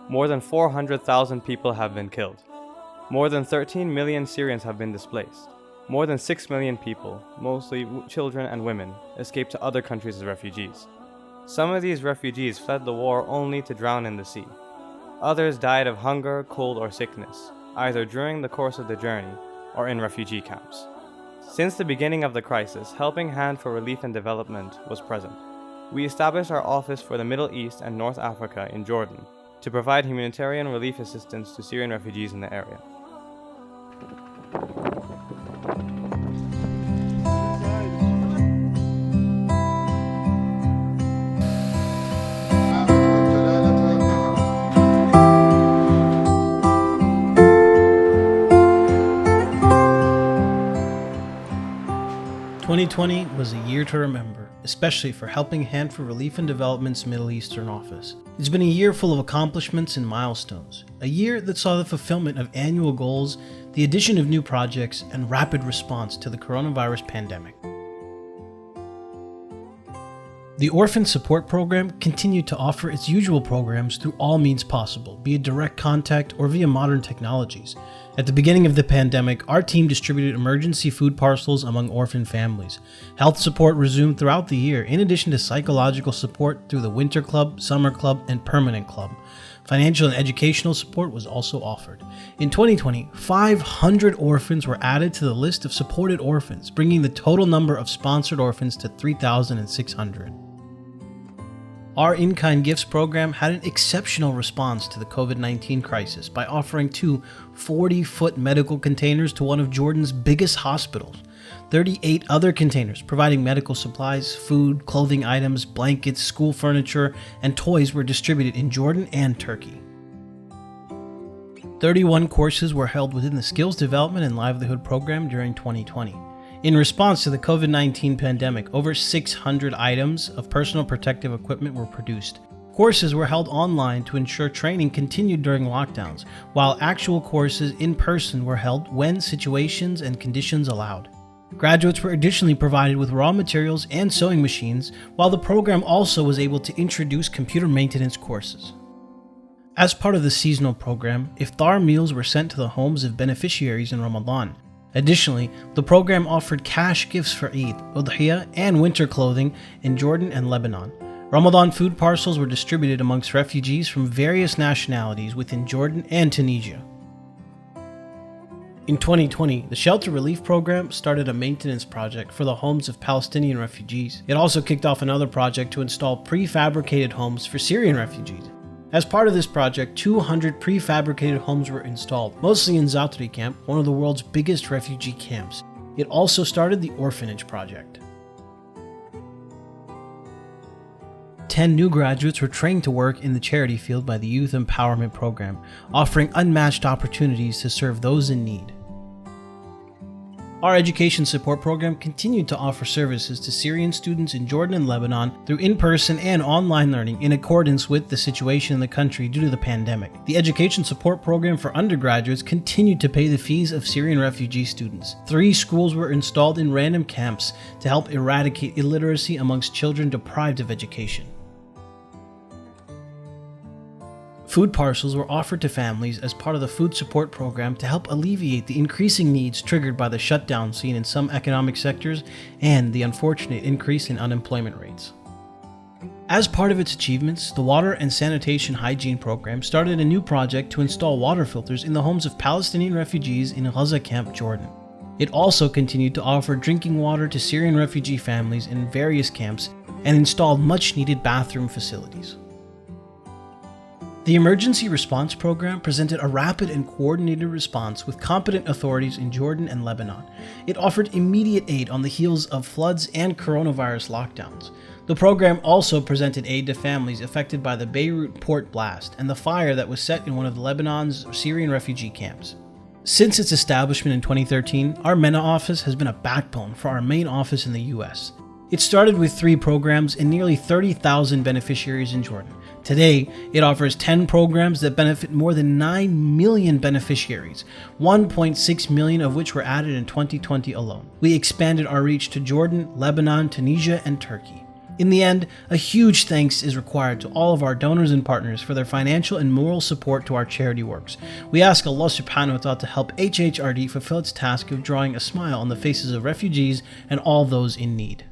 More than 400,000 people have been killed. More than 13 million Syrians have been displaced. More than 6 million people, mostly children and women, escaped to other countries as refugees. Some of these refugees fled the war only to drown in the sea. Others died of hunger, cold, or sickness, either during the course of the journey or in refugee camps. Since the beginning of the crisis, Helping Hand for Relief and Development was present. We established our office for the Middle East and North Africa in Jordan to provide humanitarian relief assistance to Syrian refugees in the area. "2020 was a year to remember, especially for Helping Hand for Relief and Development's Middle Eastern office. It's been a year full of accomplishments and milestones, a year that saw the fulfillment of annual goals, the addition of new projects, and rapid response to the coronavirus pandemic. The Orphan Support Program continued to offer its usual programs through all means possible, be it direct contact or via modern technologies. At the beginning of the pandemic, our team distributed emergency food parcels among orphan families. Health support resumed throughout the year, in addition to psychological support through the Winter Club, Summer Club, and Permanent Club. Financial and educational support was also offered. In 2020, 500 orphans were added to the list of supported orphans, bringing the total number of sponsored orphans to 3,600. Our In-Kind Gifts program had an exceptional response to the COVID-19 crisis by offering 2 40-foot medical containers to one of Jordan's biggest hospitals, 38 other containers providing medical supplies, food, clothing items, blankets, school furniture, and toys were distributed in Jordan and Turkey. 31 courses were held within the Skills Development and Livelihood program during 2020. In response to the COVID-19 pandemic, over 600 items of personal protective equipment were produced. Courses were held online to ensure training continued during lockdowns, while actual courses in person were held when situations and conditions allowed. Graduates were additionally provided with raw materials and sewing machines, while the program also was able to introduce computer maintenance courses. As part of the seasonal program, iftar meals were sent to the homes of beneficiaries in Ramadan. Additionally, the program offered cash gifts for Eid, Udhiyah, and winter clothing in Jordan and Lebanon. Ramadan food parcels were distributed amongst refugees from various nationalities within Jordan and Tunisia. In 2020, the Shelter Relief Program started a maintenance project for the homes of Palestinian refugees. It also kicked off another project to install prefabricated homes for Syrian refugees. As part of this project, 200 prefabricated homes were installed, mostly in Zatri camp, one of the world's biggest refugee camps. It also started the Orphanage Project. 10 new graduates were trained to work in the charity field by the Youth Empowerment Program, offering unmatched opportunities to serve those in need. Our education support program continued to offer services to Syrian students in Jordan and Lebanon through in-person and online learning in accordance with the situation in the country due to the pandemic. The education support program for undergraduates continued to pay the fees of Syrian refugee students. 3 schools were installed in random camps to help eradicate illiteracy amongst children deprived of education. Food parcels were offered to families as part of the food support program to help alleviate the increasing needs triggered by the shutdown seen in some economic sectors and the unfortunate increase in unemployment rates. As part of its achievements, the Water and Sanitation Hygiene Program started a new project to install water filters in the homes of Palestinian refugees in Gaza Camp, Jordan. It also continued to offer drinking water to Syrian refugee families in various camps and installed much-needed bathroom facilities. The Emergency Response Program presented a rapid and coordinated response with competent authorities in Jordan and Lebanon. It offered immediate aid on the heels of floods and coronavirus lockdowns. The program also presented aid to families affected by the Beirut port blast and the fire that was set in one of Lebanon's Syrian refugee camps. Since its establishment in 2013, our MENA office has been a backbone for our main office in the US. It started with 3 programs and nearly 30,000 beneficiaries in Jordan. Today, it offers 10 programs that benefit more than 9 million beneficiaries, 1.6 million of which were added in 2020 alone. We expanded our reach to Jordan, Lebanon, Tunisia, and Turkey. In the end, a huge thanks is required to all of our donors and partners for their financial and moral support to our charity works. We ask Allah subhanahu wa ta'ala to help HHRD fulfill its task of drawing a smile on the faces of refugees and all those in need.